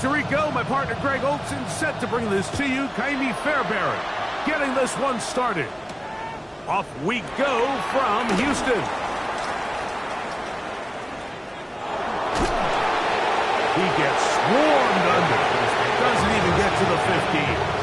Rico. My partner Greg Olson set to bring this to you. Kaimi Fairbairn getting this one started. Off we go from Houston. He gets swarmed under. Doesn't even get to the 15.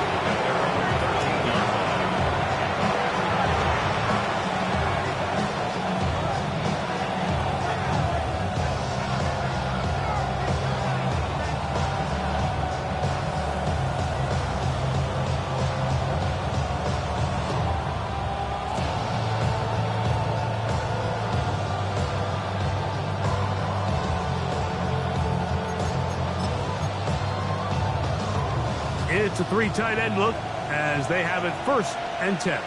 It's a three tight end look as they have it 1st and 10.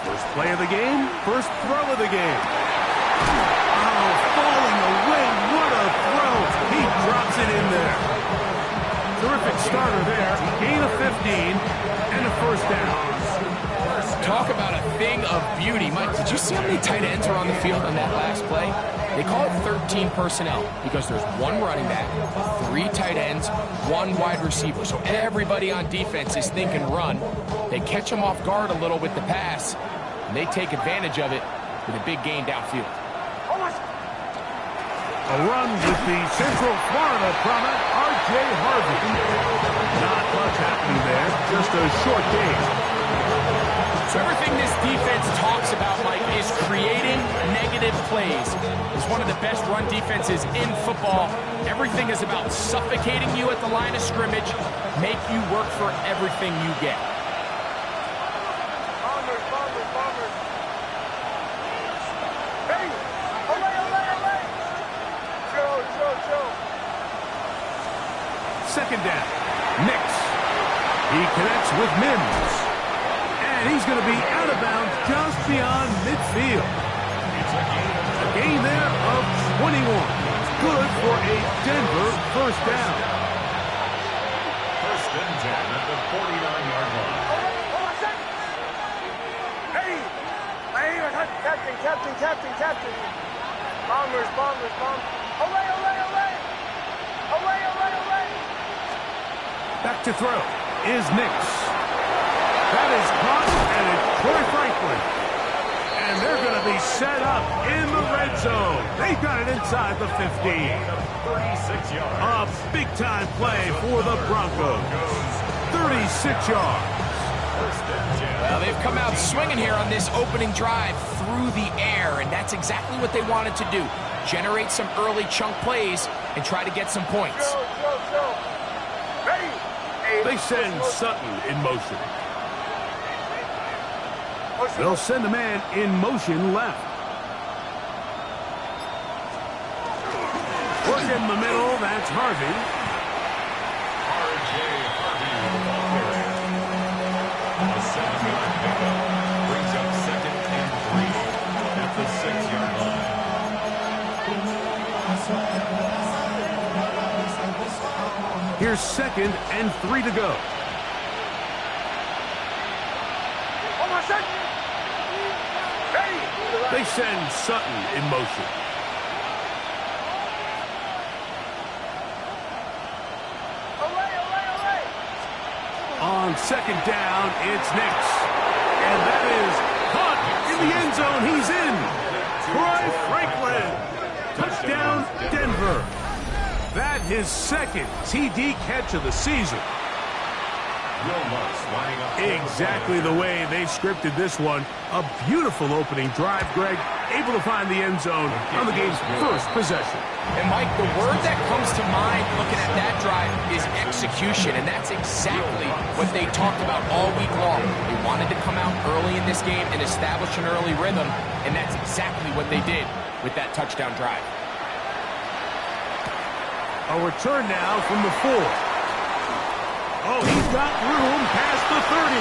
First play of the game, first throw of the game. Oh, falling away, what a throw. He drops it in there. Terrific starter there. Gain of 15 and a 1st down. Talk about a thing of beauty. Mike, did you see how many tight ends are on the field on that last play? They call it 13 personnel because there's 1 running back, 3 tight ends, 1 wide receiver. So everybody on defense is thinking run. They catch them off guard a little with the pass, and they take advantage of it with a big gain downfield. A run with the Central Florida product, R.J. Harvey. Not much happening there, just a short gain. So everything this defense talks about, Mike, is creating negative plays. It's one of the best run defenses in football. Everything is about suffocating you at the line of scrimmage, make you work for everything you get. Hey! Olay! Joe! 2nd down. Nix. He connects with Mims. And he's going to be out of bounds just beyond midfield. A gain there of 21. Good for a Denver 1st down. 1st and 10 at the 49-yard line. Hey! Captain. Bombers. Olay! Back to throw is Nix. That is caught, and it's Troy Franklin. And they're going to be set up in the red zone. They got it inside the 15. 36 yards. A big-time play for the Broncos. 36 yards. Well, they've come out swinging here on this opening drive through the air, and that's exactly what they wanted to do. Generate some early chunk plays and try to get some points. Joe. Ready? They send Sutton in motion. They'll send a man in motion left. Work in the middle, that's Harvey. R.J. Harvey with the ball carrier. A 7-yard pickup brings up 2nd and 3 at the 6-yard line. Here's 2nd and 3 to go. They send Sutton in motion. On 2nd down, it's Nix. And that is caught in the end zone. He's in. Troy Franklin. Touchdown, Denver. That his 2nd TD catch of the season. Exactly the way they scripted this one. A beautiful opening drive, Greg. Able to find the end zone on the game's 1st possession. And, Mike, the word that comes to mind looking at that drive is execution, and that's exactly what they talked about all week long. They wanted to come out early in this game and establish an early rhythm, and that's exactly what they did with that touchdown drive. A return now from the 4. Oh, he's got room past the 30.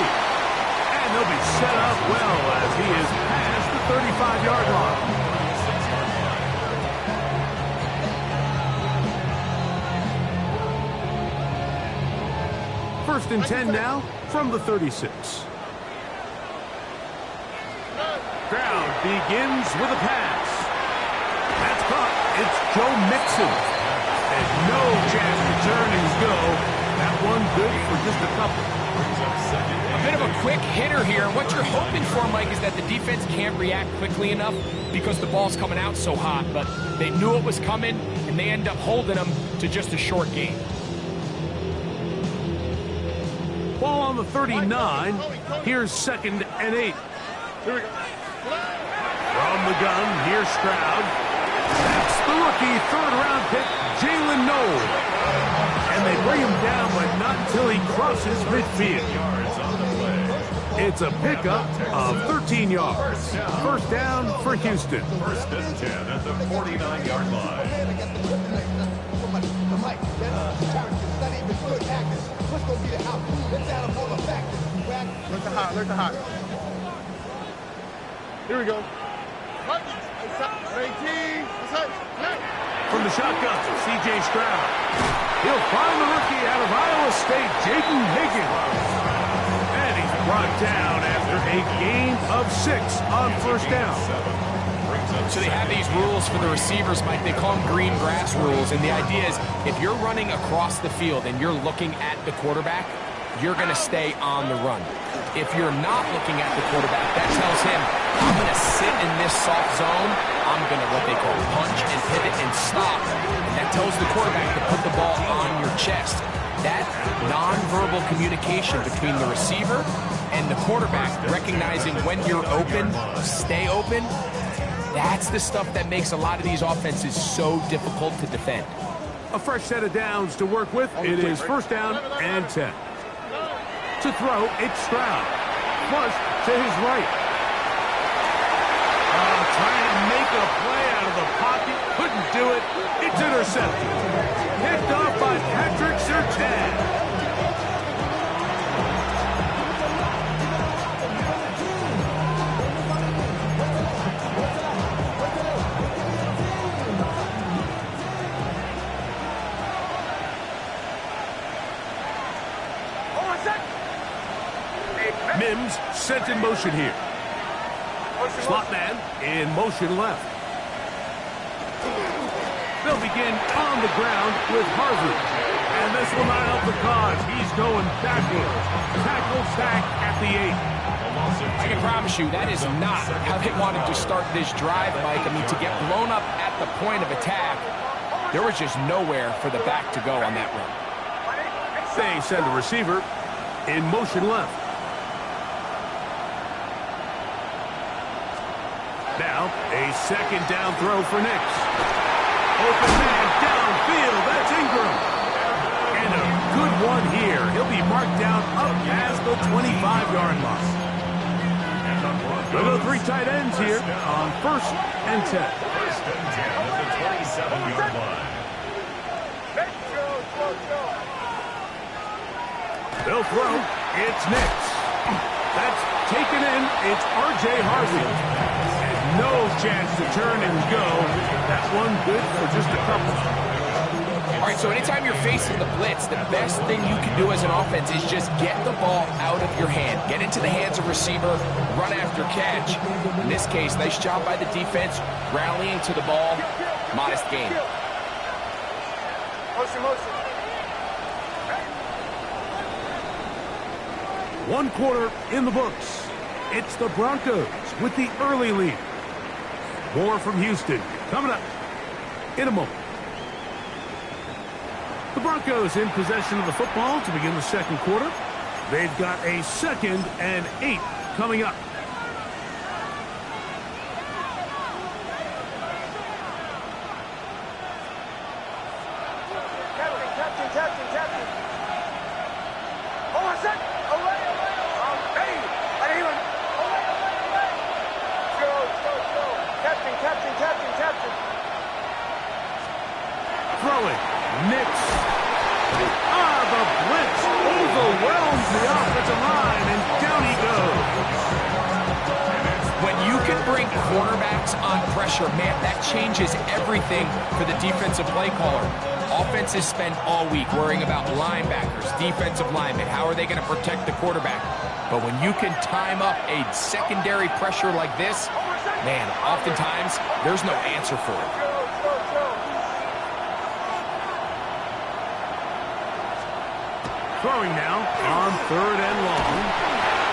And they'll be set up well as he is past the 35-yard line. 1st and 10 now from the 36. Stroud begins with a pass. That's caught. It's Joe Mixon. And no chance to turn and go. That one good for just a couple. A bit of a quick hitter here. What you're hoping for, Mike, is that the defense can't react quickly enough because the ball's coming out so hot. But they knew it was coming, and they end up holding them to just a short gain. Ball on the 39. Here's 2nd and 8. Here we go. From the gun, here's Stroud. That's the rookie third-round pick, Jalen Noel. And they bring him down, but not until he crosses midfield. It's a pickup of 13 yards. First down for Houston. First and 10 at the 49-yard line. Look the hot. Here we go. From the shotgun, C.J. Stroud. He'll find the rookie out of Iowa State, Jaden Higgins. And he's brought down after a gain of 6 on first down. So they have these rules for the receivers, Mike. They call them green grass rules. And the idea is if you're running across the field and you're looking at the quarterback, you're going to stay on the run. If you're not looking at the quarterback, that tells him, I'm going to sit in this soft zone. I'm going to what they call punch and pivot and stop. And that tells the quarterback to put the ball on your chest. That nonverbal communication between the receiver and the quarterback, recognizing when you're open, stay open, that's the stuff that makes a lot of these offenses so difficult to defend. A fresh set of downs to work with. It is first down and 10. To throw, it's Stroud. Flush to his right. Trying to make a play out of the pocket. Couldn't do it. It's intercepted. Picked off by Patrick Surtain. Mims sent in motion here. Slot man in motion left. They'll begin on the ground with Harvey. And this will not help the cause. He's going backwards. Tackle sack at the 8. I can promise you that is not how they wanted to start this drive, Mike. I mean, to get blown up at the point of attack, there was just nowhere for the back to go on that run. They send a receiver in motion left. Now, a second down throw for Nix. Open man downfield. That's Ingram. And a good one here. He'll be marked down up past the 25-yard line. We'll go 3 tight ends here on first and 10. First and 10 at the 27-yard line. They'll throw. It's Nix. That's taken in. It's R.J. Harvey. No chance to turn and go. That one good for just a couple. All right, so anytime you're facing the blitz, the best thing you can do as an offense is just get the ball out of your hand. Get into the hands of receiver, run after catch. In this case, nice job by the defense, rallying to the ball. Modest gain. Motion. 1 quarter in the books. It's the Broncos with the early lead. More from Houston coming up in a moment. The Broncos in possession of the football to begin the second quarter. They've got a 2nd and 8 coming up. Captain. Oh, set. Away. Hey, I didn't even. Away. Go. Captain. Throwing. Nix. The blitz overwhelms the offensive line, and down he goes. When you can bring quarterbacks on pressure, man, that changes everything for the defensive play caller. Offenses spend all week worrying about linebackers, defensive linemen. How are they going to protect the quarterback? But when you can time up a secondary pressure like this, man, oftentimes there's no answer for it. Throwing now on 3rd and long,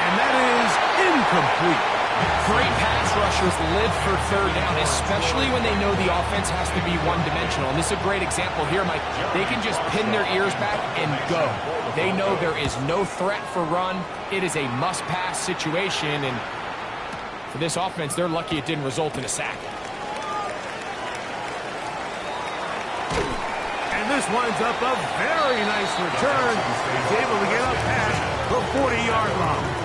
and that is incomplete. Great pass rushers live for 3rd down, especially when they know the offense has to be one-dimensional. And this is a great example here, Mike. They can just pin their ears back and go. They know there is no threat for run. It is a must-pass situation, and for this offense, they're lucky it didn't result in a sack. And this winds up a very nice return. He's able to get up past the 40-yard line.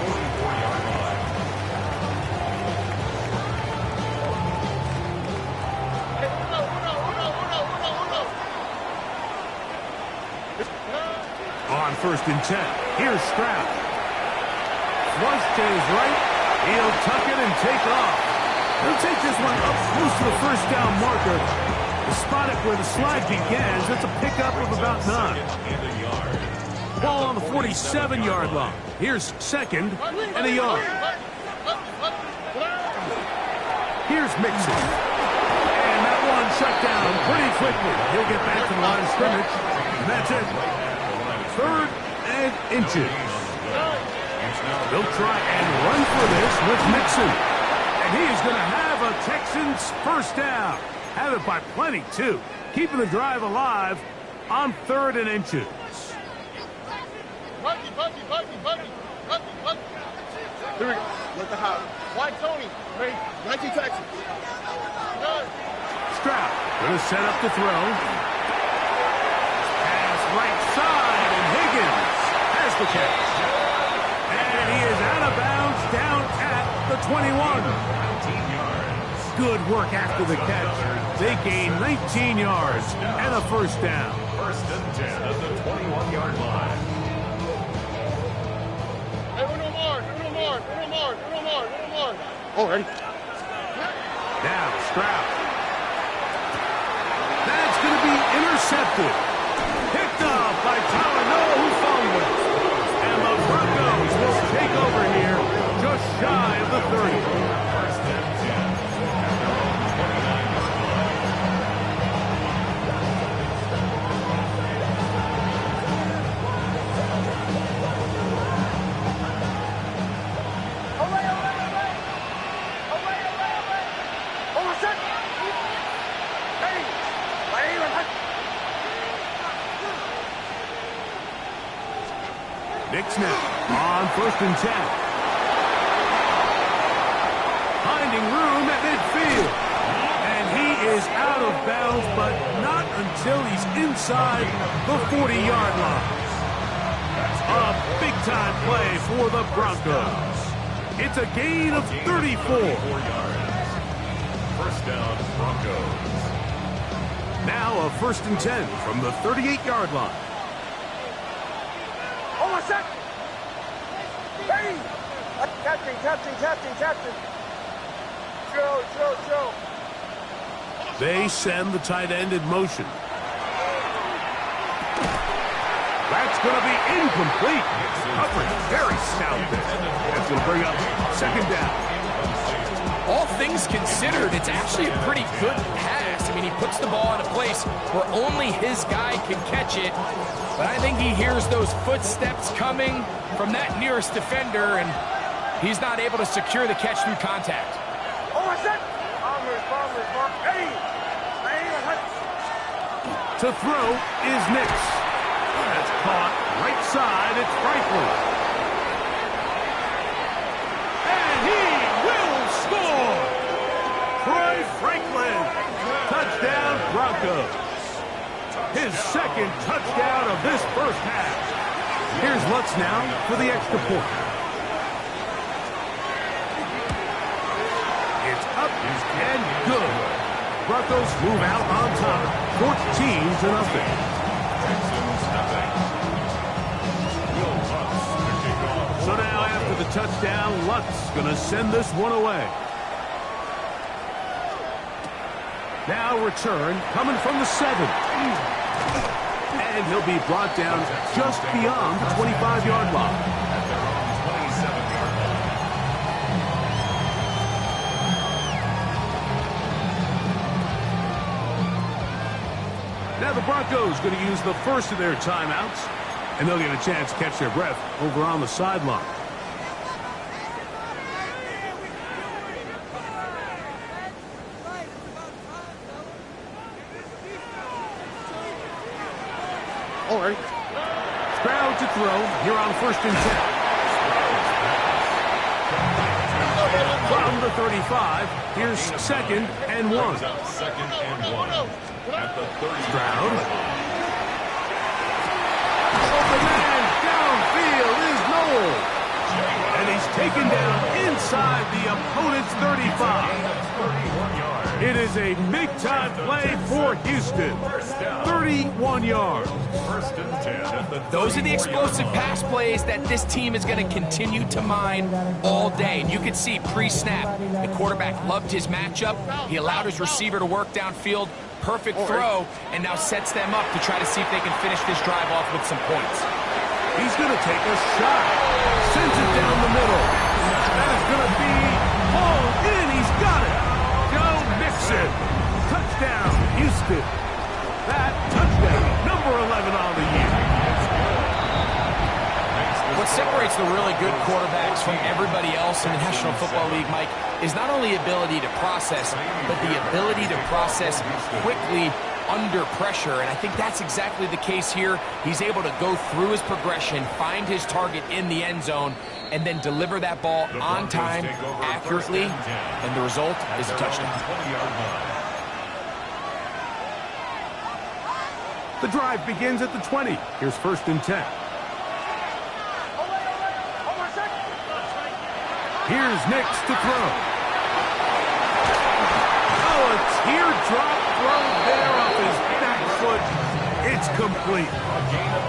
On 1st and 10, here's Stroud. Flush to his right. He'll tuck it and take off. He'll take this one up close to the 1st down marker. The spot it where the slide begins. That's a pickup of about 9. Ball on the 47-yard line. Here's 2nd and a yard. Here's Mixon. And that one shut down pretty quickly. He'll get back to the line of scrimmage. And that's it. 3rd and inches. They'll try and run for this with Mixon. And he is going to have a Texans 1st down. Have it by plenty, too. Keeping the drive alive on 3rd and inches. Here we go. Let the house. White Tony. Hey, 19 Texans. Stroud going to set up to throw. Pass right side, and Higgins has the catch. And he is out of bounds down at the 21. Good work after the catch. They gain 19 yards and a 1st down. 1st and 10 at the 21-yard line. Hey, Uno more. Oh, ready? Now Stroud. That's going to be intercepted. Picked up by Talanoa, who fumbles. And the Broncos will take over here just shy of the 30. 1st and 10 at their own 29-yard line. Nick Smith on 1st and 10. Finding room at midfield. And he is out of bounds, but not until he's inside the 40-yard line. A big-time play for the Broncos. It's a gain of 34. 4 yards. 1st down, Broncos. Now a 1st and 10 from the 38-yard line. Hold on a sec. Hey! Captain. Joe. They send the tight end in motion. That's going to be incomplete. Coverage very stout there. That's going to bring up 2nd down. All things considered, it's actually a pretty good pass. I mean, he puts the ball in a place where only his guy can catch it. But I think he hears those footsteps coming from that nearest defender, and he's not able to secure the catch through contact. Oh, what's that? Bombers. Hey! To throw is Nix. That's caught right side. It's Franklin. And he will score! Troy Franklin. Touchdown Broncos. His 2nd touchdown of this 1st half. Here's Lutz now for the extra point. It's up and good. Broncos move out on top, 14-0. So now after the touchdown, Lutz going to send this one away. Now return coming from the 7. and he'll be brought down just beyond the 25-yard line. At their own 27-yard line. Now the Broncos going to use the first of their timeouts, and they'll get a chance to catch their breath over on the sideline. All right. Stroud to throw here on 1st and 10. From the 35, here's 2nd and 1. Brings up 2nd and 1 at the 30. Stroud. Open man downfield is Noel. And he's taken down inside the opponent's 35. 31 yards. It is a big-time play for Houston. 31 yards. 1st and 10 at the Those are the explosive pass plays that this team is going to continue to mine all day. And you can see pre-snap, the quarterback loved his matchup. He allowed his receiver to work downfield. Perfect throw, and now sets them up to try to see if they can finish this drive off with some points. He's going to take a shot. Sends it down the middle. That is going to be hauled in. He's got it. Joe Mixon. Touchdown, Houston. That touchdown, number 11 on the year. What separates the really good quarterbacks from everybody else in the National Football League, Mike, is not only ability to process, but the ability to process quickly under pressure. And I think that's exactly the case here. He's able to go through his progression, find his target in the end zone, and then deliver that ball on time, accurately, and the result is a touchdown. 20-yard line. The drive begins at the 20. Here's 1st and 10. Here's Nix to throw. Oh, a teardrop throw there off his back foot. It's complete.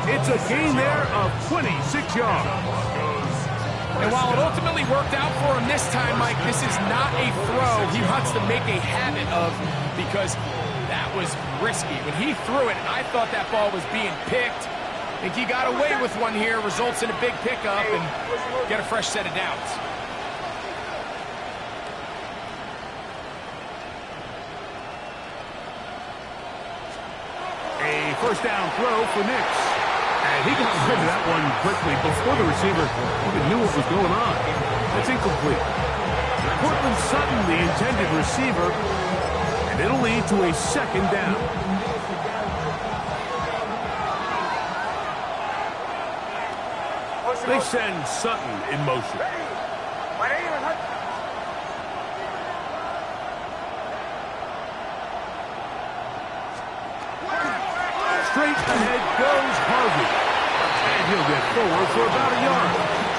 It's a gain there of 26 yards. And while it ultimately worked out for him this time, Mike, this is not a throw he wants to make a habit of, because that was risky. When he threw it, I thought that ball was being picked. I think he got away with one here, results in a big pickup, and get a fresh set of downs. A first down throw for Nix. And he got rid of that one quickly before the receiver even knew what was going on. That's incomplete. Cortland Sutton, the intended receiver, and it'll lead to a 2nd down. They send Sutton in motion. Straight ahead goes Harvey. And he'll get forward for about a yard.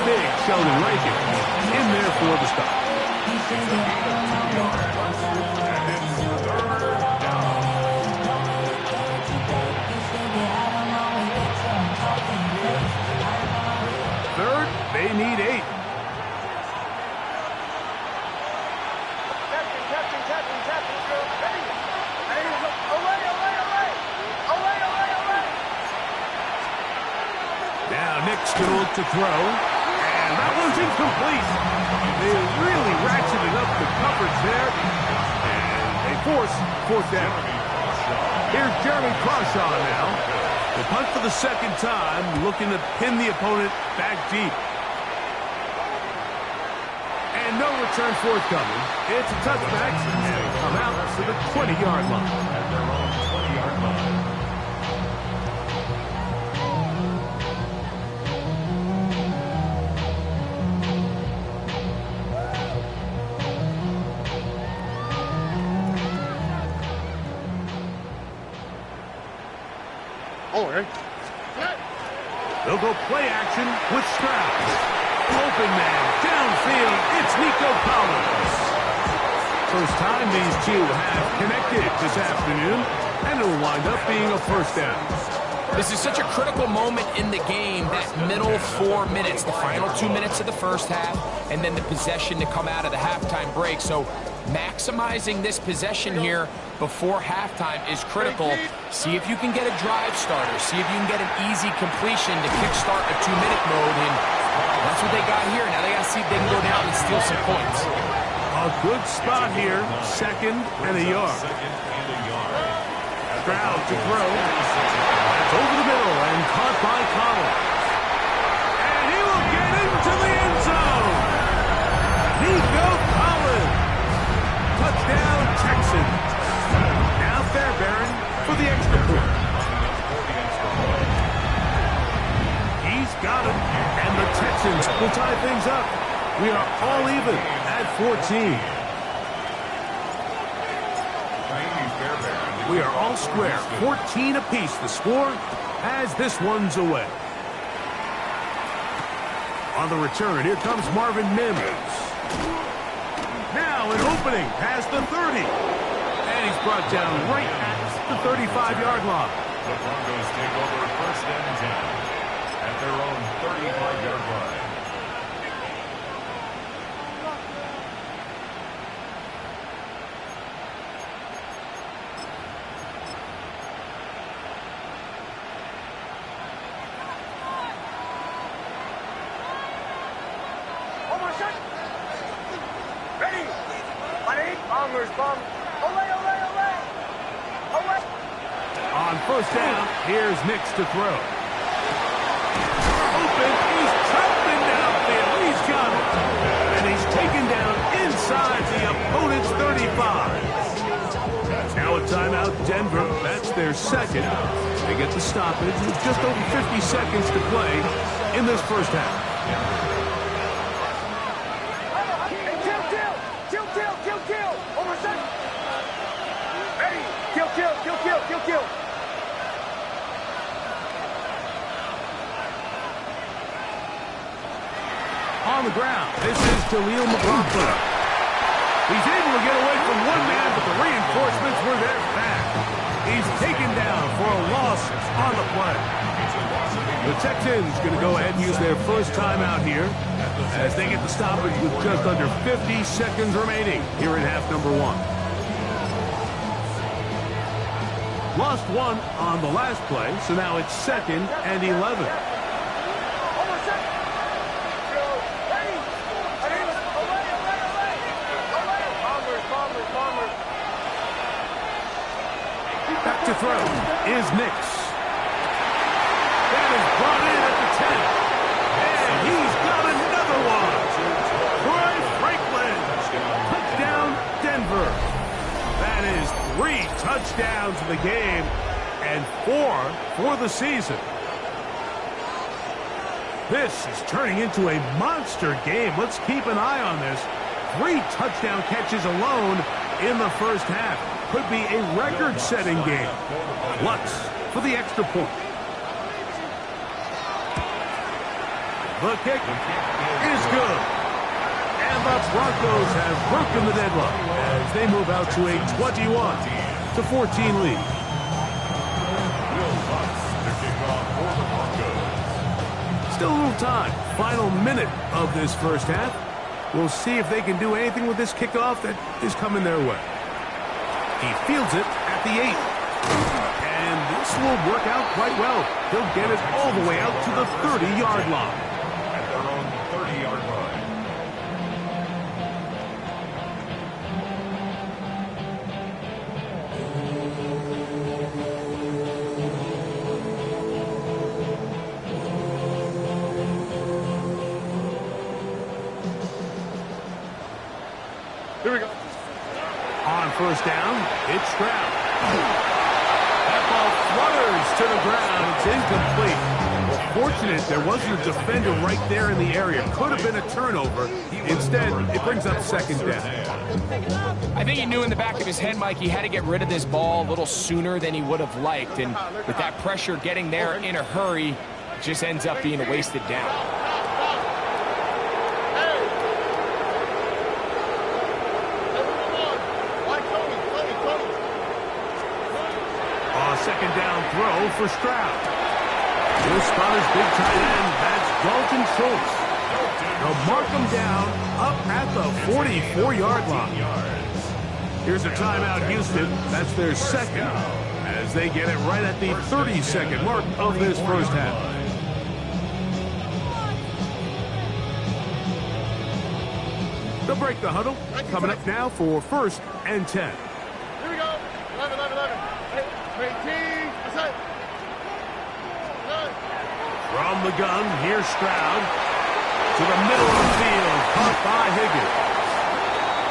Big Sheldon Rankin in there for the stop. Third, they need 8. Now Nick's going to look to throw, and that one's incomplete. They really ratcheted up the coverage there, and they force 4th down. Here's Jeremy Crawshaw now. The punt for the 2nd time, looking to pin the opponent back deep. And no return forthcoming. It's a touchback, and they come out to the 20-yard line. At their own 20-yard line. All right. They'll go play action with Stroud. Open man, downfield, it's Nico Collins. First time these two have connected this afternoon, and it'll wind up being a 1st down. This is such a critical moment in the game, that middle 4 minutes, the final 2 minutes of the first half, and then the possession to come out of the halftime break. So Maximizing this possession here before halftime is critical. See if you can get a drive starter. See if you can get an easy completion to kickstart a 2-minute mode, and that's what they got here. Now they got to see if they can go down and steal some points. A good spot here, 2nd and a yard. Stroud to throw. It's over the middle and caught by Collins. And he will get into the end zone. Nico Collins. Touchdown, Texans. Now Fairbairn for the extra point. He's got it, and the Texans will tie things up. We are all even at 14. We are all square, 14 apiece. The score as this one's away. On the return, here comes Marvin Mims. Now an opening past the 30. And he's brought down right at the 35-yard line. The Broncos take over 1st and 10 at their own 35-yard line. On 1st down, here's Nix to throw. Open, he's trapped in downfield. He's got it. And he's taken down inside the opponent's 35. Now a timeout, Denver. That's their 2nd. They get the stoppage with just over 50 seconds to play in this 1st half. Kill. On the ground, this is Jaleel McLaughlin. He's able to get away from one man, but the reinforcements were there fast. He's taken down for a loss on the play. The Texans going to go ahead and use their 1st timeout here as they get the stoppage with just under 50 seconds remaining here in half number 1. Lost one on the last play, so now it's 2nd and 11. Back to throw is Nix. That is brought in at the 10. And he's got another one. Troy Franklin. Touchdown, Denver. That is 3 touchdowns in the game and 4 for the season. This is turning into a monster game. Let's keep an eye on this. 3 touchdown catches alone in the 1st half. Could be a record-setting game. Lutz for the extra point. The kick is good. And the Broncos have broken the deadlock as they move out to a 21-14 lead. Still a little time. Final minute of this 1st half. We'll see if they can do anything with this kickoff that is coming their way. He fields it at the 8. And this will work out quite well. He'll get it all the way out to the 30-yard line. At their own 30-yard line. Here we go. On 1st down, it's Stroud. That ball flutters to the ground. It's incomplete. Well, fortunate there wasn't a defender right there in the area. Could have been a turnover. Instead, it brings up 2nd down. I think he knew in the back of his head, Mike, he had to get rid of this ball a little sooner than he would have liked. And with that pressure getting there in a hurry, it just ends up being a wasted down. 2nd down throw for Stroud. This spot is big tight end. That's Dalton Schultz. They'll mark him down up at the 44-yard line. Here's a timeout, Houston. That's their second, as they get it right at the 30-second mark of this first half. They'll break the huddle. Coming up now for 1st and 10. Here we go. 11, 11, 11. 18. That's it. From the gun, here's Stroud. To the middle of the field, caught by Higgins.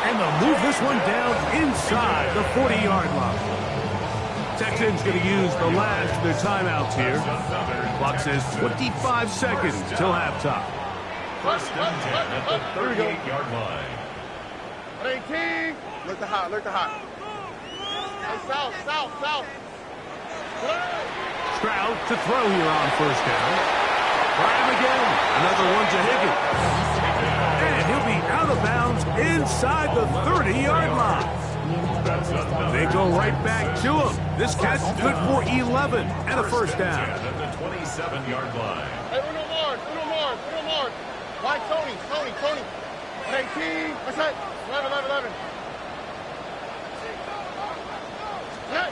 And they'll move this one down inside the 40-yard line. Texans going to use the last of their timeouts here. Clock says 25 seconds till halftime. 1st and 10 at the 38-yard line. 18. Look the hot, look the hot. Hey, south, south, south. Stroud to throw here on 1st down. Graham again. Another one to Higgins. And he'll be out of bounds inside the 30-yard line. They go right back to him. This catch is good for 11 and a 1st down. At the 27-yard line. Hey, Uno Mars. White Tony. 18. That's it. 11, 11, 11. Hey.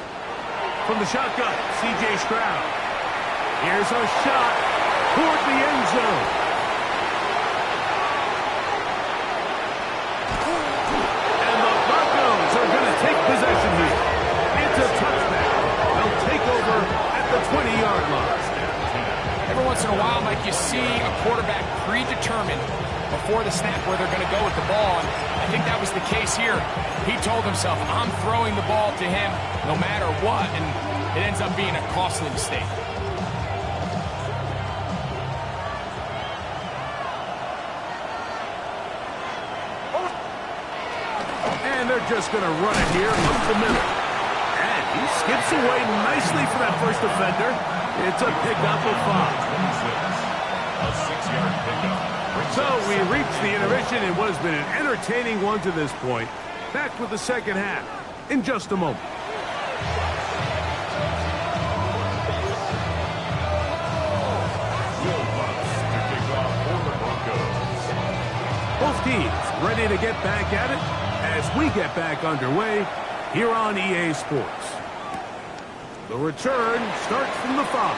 From the shotgun, C.J. Stroud. Here's a shot toward the end zone. And the Broncos are going to take possession here. It's a touchdown. They'll take over at the 20-yard line. Every once in a while, Mike, you see a quarterback predetermined before the snap where they're going to go with the ball. And I think that was the case here. He told himself, I'm throwing the ball to him no matter what, and it ends up being a costly mistake. And they're just going to run it here up the middle. And he skips away nicely for that first defender. It's a pickup of 5. 26. A 6-yard pickup. So we reach the intermission in what has been an entertaining one to this point. Back with the second half in just a moment. To kick off for the Broncos. Both teams ready to get back at it as we get back underway here on EA Sports. The return starts from the 5.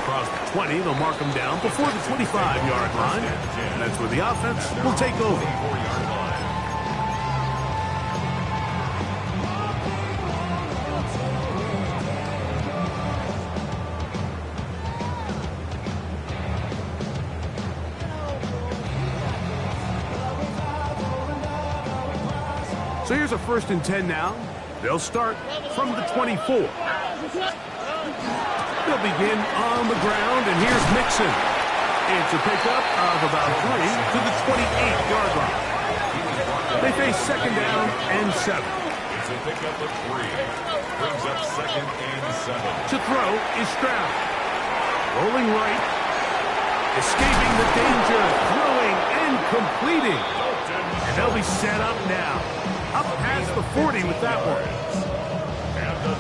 Across the 20, they'll mark them down before the 25-yard line. And that's where the offense will take over. 4-yard line. So here's a 1st and 10 now. They'll start from the 24. They'll begin on the ground, and here's Mixon. It's a pickup of about 3 to the 28-yard line. They face 2nd down and 7. It's a pickup of 3. Brings up 2nd and 7. To throw is Stroud. Rolling right. Escaping the danger. Throwing and completing. And they'll be set up now. Up past the 40 with that one.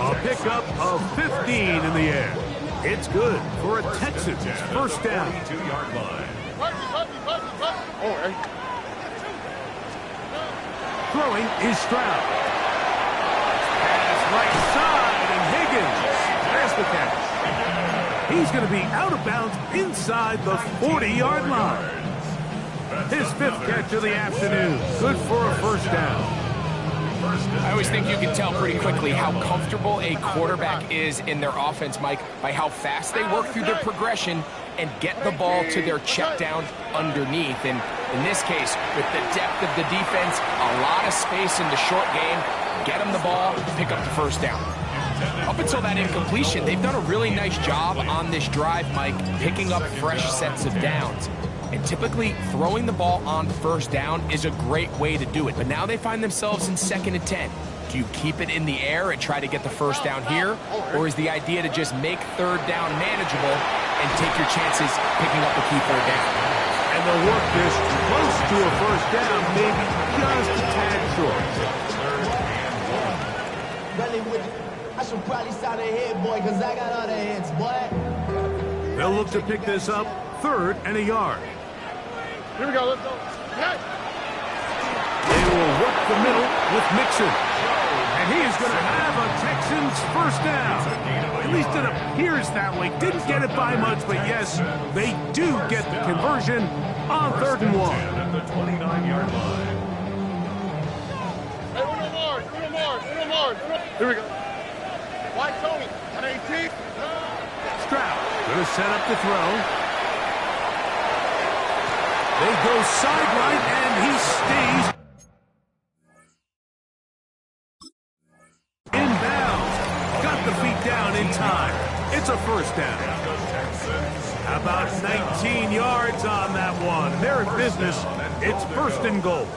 A pickup of 15 in the air. It's good for a Texans 1st down. 2-yard line. Throwing is Stroud. Pass right side, and Higgins. There's the catch. He's going to be out of bounds inside the 40-yard line. His 5th catch of the afternoon. Good for a 1st down. I always think you can tell pretty quickly how comfortable a quarterback is in their offense, Mike, by how fast they work through their progression and get the ball to their check down underneath. And in this case, with the depth of the defense, a lot of space in the short game, get them the ball, pick up the 1st down. Up until that incompletion, they've done a really nice job on this drive, Mike, picking up fresh sets of downs. And typically, throwing the ball on 1st down is a great way to do it. But now they find themselves in 2nd and 10. Do you keep it in the air and try to get the 1st down here? Or is the idea to just make 3rd down manageable and take your chances picking up a key 3rd down? And they'll work this close to a 1st down, maybe just a tad short. I should probably sign a head, boy, because I got other heads, boy. They'll look to pick this up 3rd and a yard. Here we go. Let's go. Yes. They will work the middle. with Mixon. And he is going to have a Texans first down. At least it appears that way. Didn't get it by much, but yes, they do get the conversion on 3rd and 1. At the 29-yard line. Hey, Uno more. Here we go. White Tony, at 18. Stroud going to set up the throw. They go sideline, and he stays inbounds. Got the feet down in time. It's a first down. How about 19 yards on that one? They're in business. It's 1st and goal.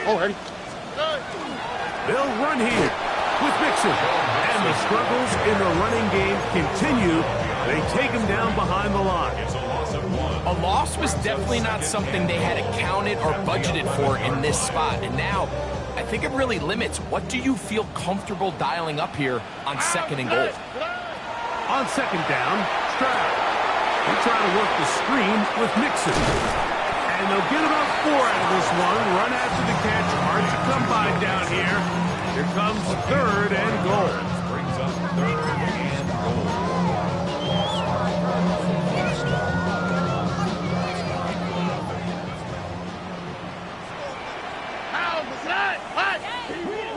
Oh, Eddie. They'll run here with Mixon. And the struggles in the running game continue. They take him down behind the line. It's a loss of 1. A loss was definitely not something they had accounted or budgeted for in this spot. And now, I think it really limits what do you feel comfortable dialing up here on 2nd and goal. On 2nd down, Stroud. They try to work the screen with Mixon. And they'll get about 4 out of this one. Run after the catch. Hard to come by down here. Here comes 3rd and goal. Brings up 3rd and goal.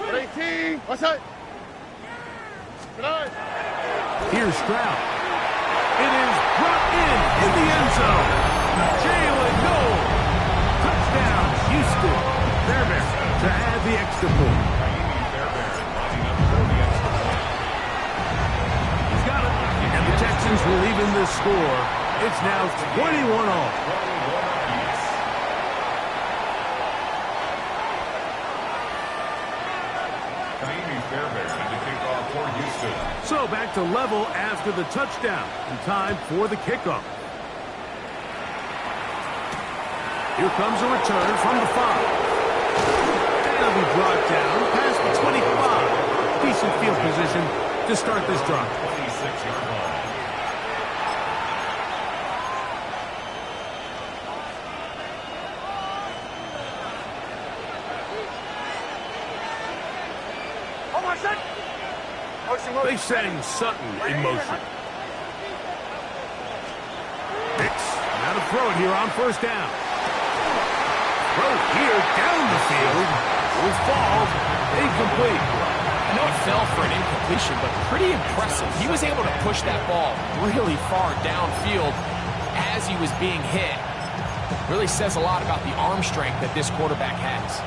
At 18. What's that? Here's Stroud. It is brought in the end zone. Jalen Noel. Touchdown, Houston. Fairbairn to add the extra point. He's got it. And the Texans will even this score. It's now 21 all. So back to level after the touchdown. And time for the kickoff. Here comes a return from the 5. It'll be brought down past the 25. Decent field position to start this drive. 26-yard line. They send Sutton in motion. Hicks, now to throw it here on 1st down. Throw here down the field. Will fall. Incomplete. I know it fell for an incompletion, but pretty impressive. He was able to push that ball really far downfield as he was being hit. Really says a lot about the arm strength that this quarterback has.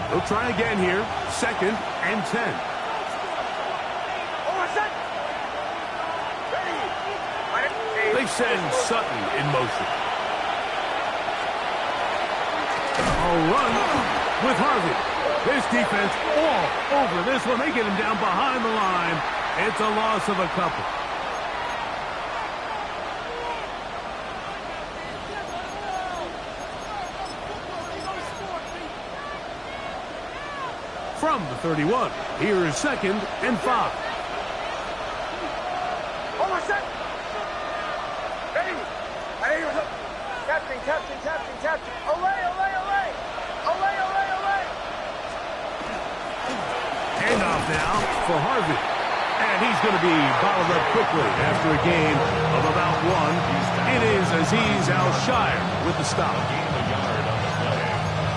They'll try again here. 2nd and 10. They send Sutton in motion. A run with Harvey. This defense all over this one. They get him down behind the line. It's a loss of a couple. From the 31, here is 2nd and 5. Captain. Olay. Handoff now for Harvey. And he's going to be bottled up quickly after a gain of about 1. It is Azeez Al-Shire with the stop. Gain of a yard on the play.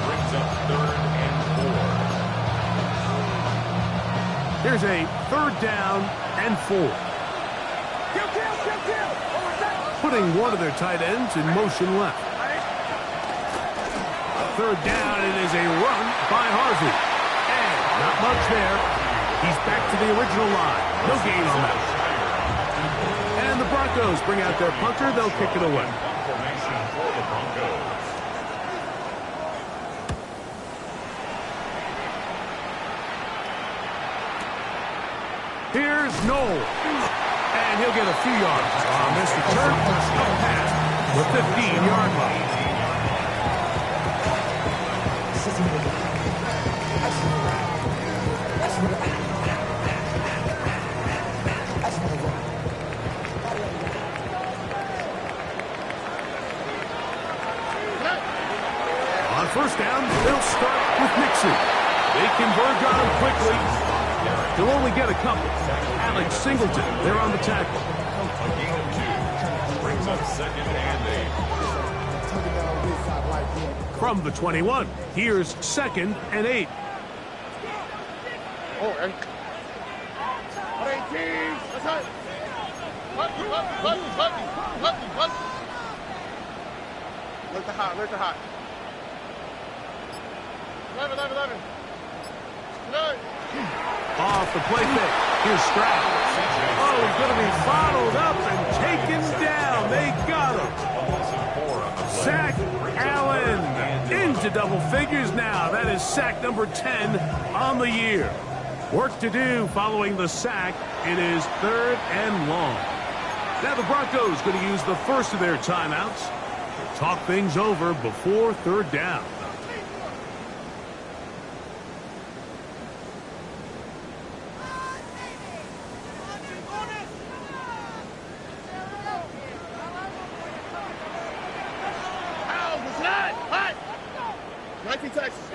Brings up 3rd and 4. Here's a 3rd down and 4. Putting one of their tight ends in motion left. 3rd down, it is a run by Harvey. And not much there. He's back to the original line. No gain on that. And the Broncos bring out their punter. They'll kick it away. Formation for the Broncos. Here's Noel. And he'll get a few yards on this return. A pass. The 15-yard line. On 1st down, they'll start with Mixon. quickly. He'll only get a couple. Alex Singleton, they're on the tackle. A gain of 2. Brings up second and 8. From the 21, here's second and 8. Oh, and 18. That's right. Lucky. Look the hot. 11. Good. Off the play fake. Here's Stroud. Oh, he's going to be bottled up and taken down. They got him. Sack Allen into double figures now. That is sack number 10 on the year. Work to do following the sack. It is 3rd and long. Now the Broncos going to use the first of their timeouts to talk things over before 3rd down. Texas.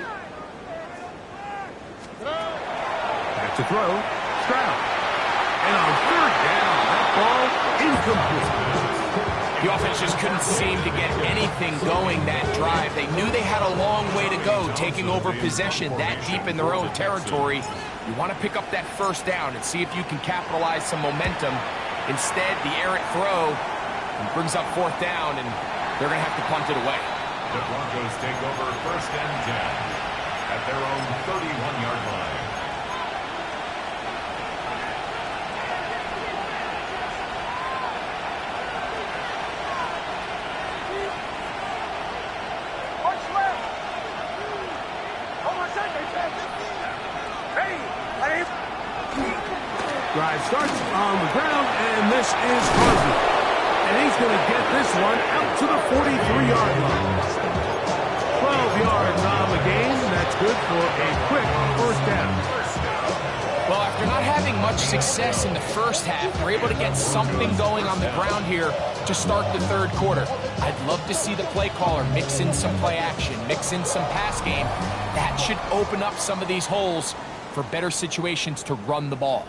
Back to throw. Stroud. And on 3rd down, that ball incomplete. The offense just couldn't seem to get anything going that drive. They knew they had a long way to go, taking over possession that deep in their own territory. You want to pick up that 1st down and see if you can capitalize some momentum. Instead, the errant throw brings up 4th down, and they're going to have to punt it away. The Broncos take over 1st and 10 at their own 31-yard line. Drive starts on the ground, and this is Harvey. And he's going to get this one out to the 43-yard line. 12 yards on the game. That's good for a quick 1st down. Well, after not having much success in the first half, we're able to get something going on the ground here to start the 3rd quarter. I'd love to see the play caller mix in some play action, mix in some pass game. That should open up some of these holes for better situations to run the ball.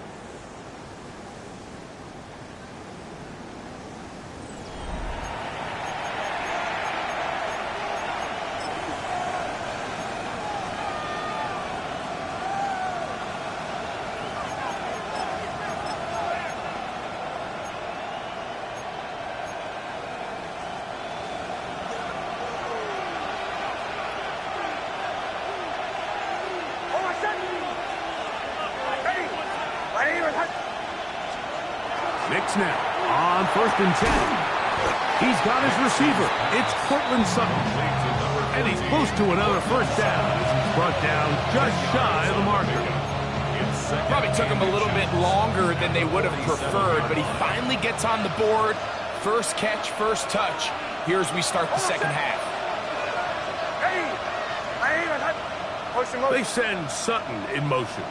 Mix now on 1st and 10. He's got his receiver. It's Cortland Sutton. And he's close to another 1st down. He's brought down just shy of the marker. Probably took him a little bit longer than they would have preferred, but he finally gets on the board. 1st catch, 1st touch. Here as we start the 2nd half. They send Sutton in motion.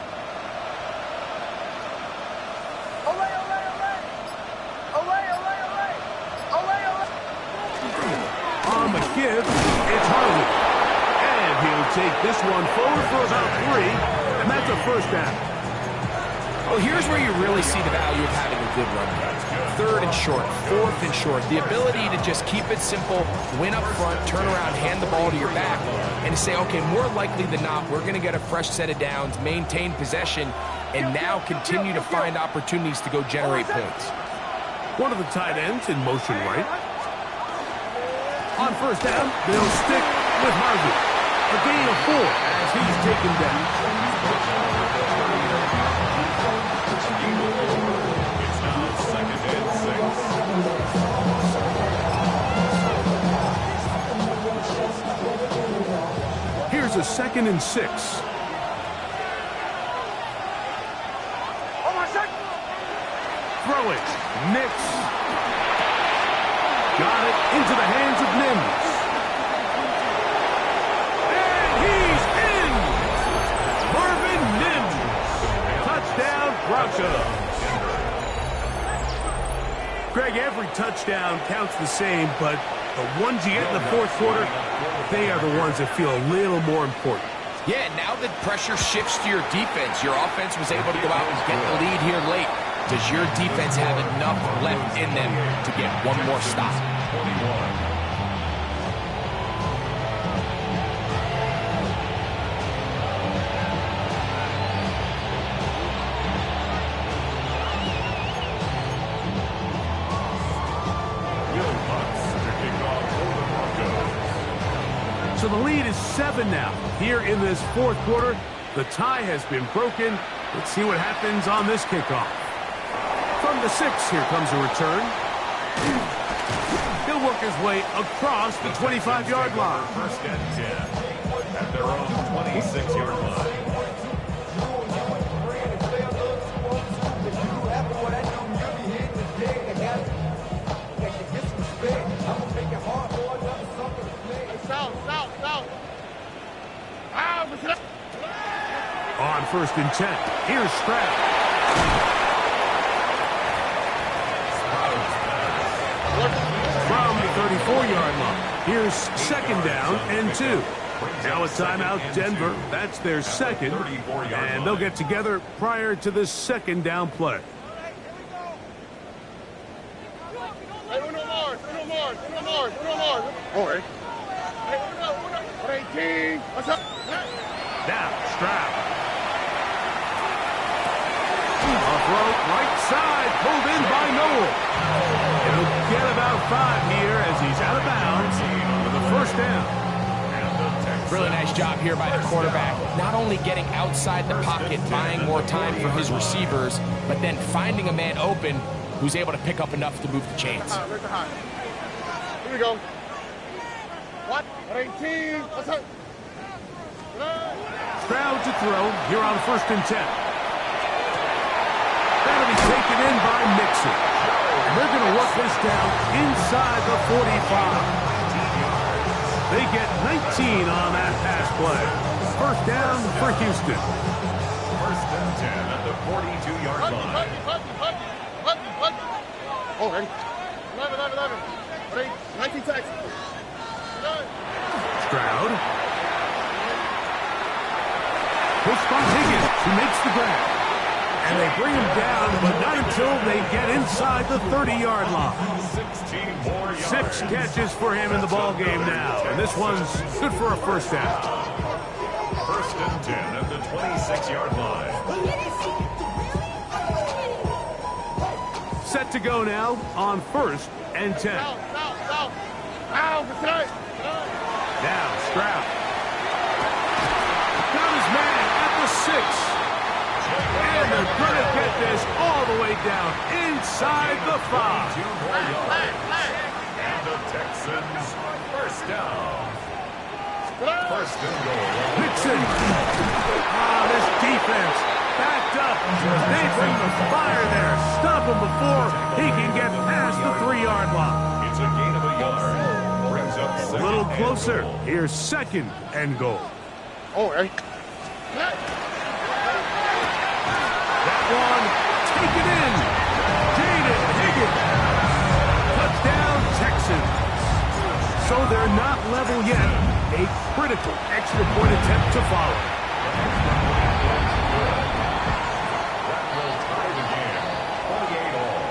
On the give, it's Harvey. And he'll take this one forward for about 3, and that's a 1st down. Well, here's where you really see the value of having a good run game. 3rd and short, 4th and short. The ability to just keep it simple, win up front, turn around, hand the ball to your back, and to say, okay, more likely than not, we're going to get a fresh set of downs, maintain possession, and now continue to find opportunities to go generate points. One of the tight ends in motion right. On 1st down, they'll stick with Harvey. A gain of 4 as he's taken down. It's now 2nd and 6. Here's a 2nd and 6. Throw it. Nix. Got it into the hands of Nims. And he's in! Marvin Nims. Touchdown, Broncos. Greg, every touchdown counts the same, but the ones you get in the 4th quarter, they are the ones that feel a little more important. Yeah, now that pressure shifts to your defense, your offense was able to go out and get the lead here late. Does your defense have enough left in them to get one more stop? 21. So the lead is 7 now. Here in this fourth quarter, the tie has been broken. Let's see what happens on this kickoff. From the 6, here comes a return. He'll work his way across the 25-yard line. First and 10 at their own 26-yard line. On first and 10, here's Stroud. From the 34-yard line, here's second down and 2. Now a timeout, Denver. That's their second, and they'll get together prior to the second down play. Hey, uno more. All right. Hey, uno. 18. What's up? Now, Stroud. Off-road, right side, pulled in by Noel. He'll get about 5 here as he's out of bounds for the first down. Really nice job here by the quarterback. Not only getting outside the pocket, buying more time for his receivers, but then finding a man open who's able to pick up enough to move the chains. Here we go. What? 18. What's up? Stroud to throw here on first and 10. That'll be taken in by Mixon. And they're going to work this down inside the 45. They get 19 on that pass play. First down for Houston. First and 10 at the 42-yard line. All right. 11. 19 seconds. Stroud. Pushed by Higgins, who makes the grab. And they bring him down, but not until they get inside the 30-yard line. 16 more yards. 6 catches for him in the ball game now, and this one's good for a first down. First and 10 at the 26-yard line. Set to go now on first and 10. Now, Stroud. Got his man at the 6. And they're going to get this all the way down inside the 5. 2 more yards. And the Texans first down. First and goal. Mixon. This defense backed up. They bring the fire there. Stop him before he can get past the 3-yard line. It's a gain of a yard. Brings up A little closer. Here's second and goal. all right. That one taken in. Jaden Higgins. Touchdown, Texans. So they're not level yet. A critical extra point attempt to follow. That will tie the game. 28 all.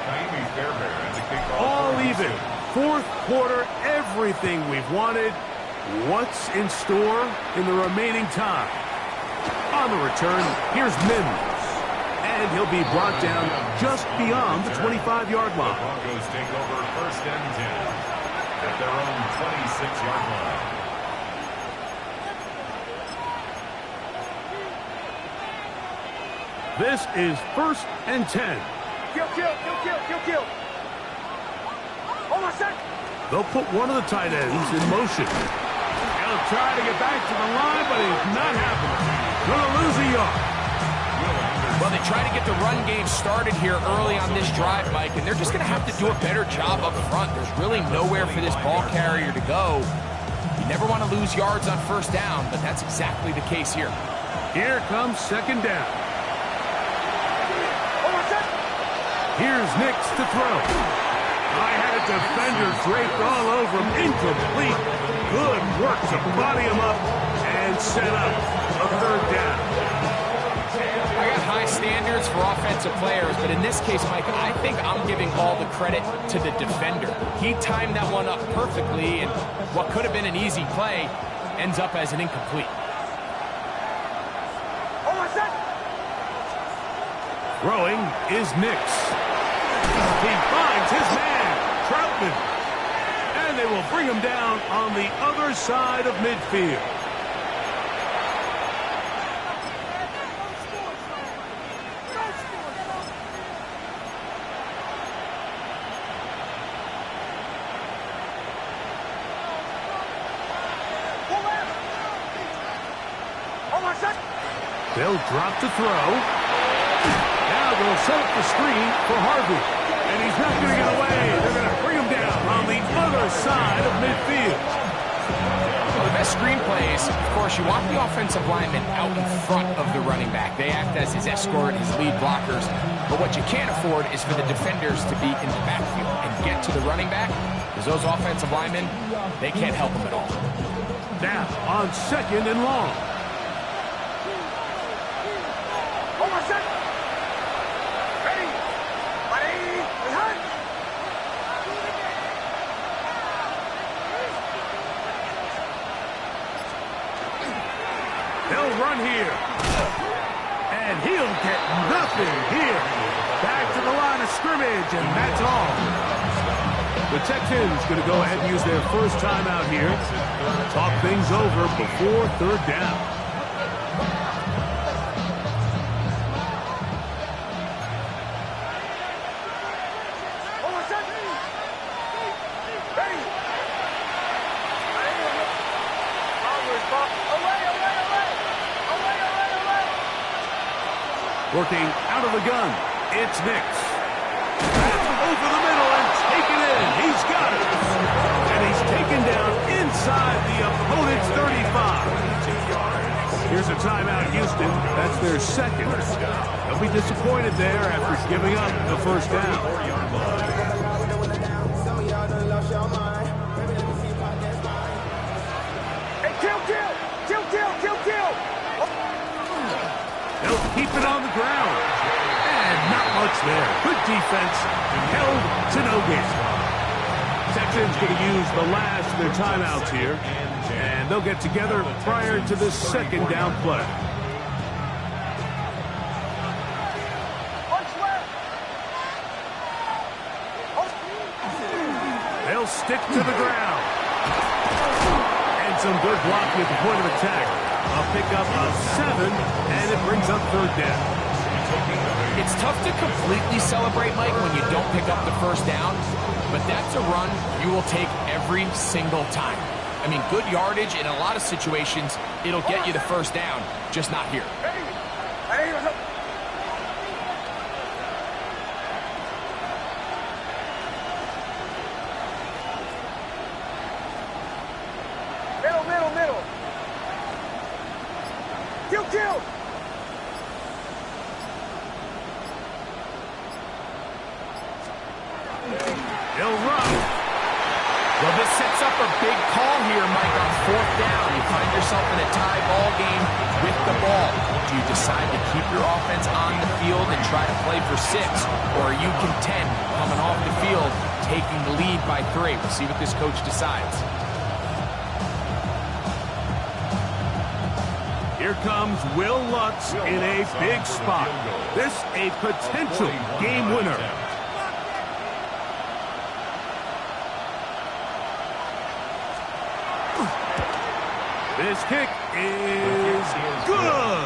Naimi Fairbairn at the kickoff. All even. Fourth quarter, everything we've wanted. What's in store in the remaining time? On the return, here's Mims. And he'll be brought down just beyond the 25-yard The line. Broncos take over first and 10 at their own 26-yard line. This is first and 10. Kill. Hold on a sec. They'll put one of the tight ends in motion. He'll try to get back to the line, but it's not happening. Going to lose a yard. Well, they try to get the run game started here early on this drive, Mike, and they're just going to have to do a better job up front. There's really nowhere for this ball carrier to go. You never want to lose yards on first down, but that's exactly the case here. Here comes second down. Here's Nix to throw. I had a defender draped all over him. Incomplete. Good work to body him up and set up a third down. I got high standards for offensive players, but in this case, Mike, I think I'm giving all the credit to the defender. He timed that one up perfectly, and what could have been an easy play ends up as an incomplete. Throwing is Nix. He finds his man, Troutman. And they will bring him down on the other side of midfield. They'll drop to throw. Now they'll set up the screen for Harvey. And he's not going to get away. They're going to bring him down on the other side of midfield. Well, the best screen plays, of course, you want the offensive lineman out in front of the running back. They act as his escort, his lead blockers. But what you can't afford is for the defenders to be in the backfield and get to the running back, because those offensive linemen, they can't help them at all. Now on 2nd and long. They'll run here. And he'll get nothing here. Back to the line of scrimmage, and that's all. The Texans going to go ahead and use their first timeout here. Talk things over before third down. Working out of the gun, it's Nix. That's over the middle and taken in. He's got it. And he's taken down inside the opponent's 35. Here's a timeout, Houston. That's their second. They'll be disappointed there after giving up the first down. They'll keep it on the ground. And not much there. Good defense. Held to no gain. Texans going to use the last of their timeouts here. And they'll get together prior to the second down play. They'll stick to the ground. And some good blocking at the point of attack. A pickup of 7, and it brings up third down. It's tough to completely celebrate, Mike, when you don't pick up the first down, but that's a run you will take every single time. I mean, good yardage in a lot of situations, it'll get you the first down, just not here. Middle. Kill. They'll run. Well, this sets up a big call here, Mike, on fourth down. You find yourself in a tie ball game with the ball. Do you decide to keep your offense on the field and try to play for 6? Or are you content coming off the field, taking the lead by 3? We'll see what this coach decides. Here comes Will Lutz in a big spot. This a potential game winner. This kick is good.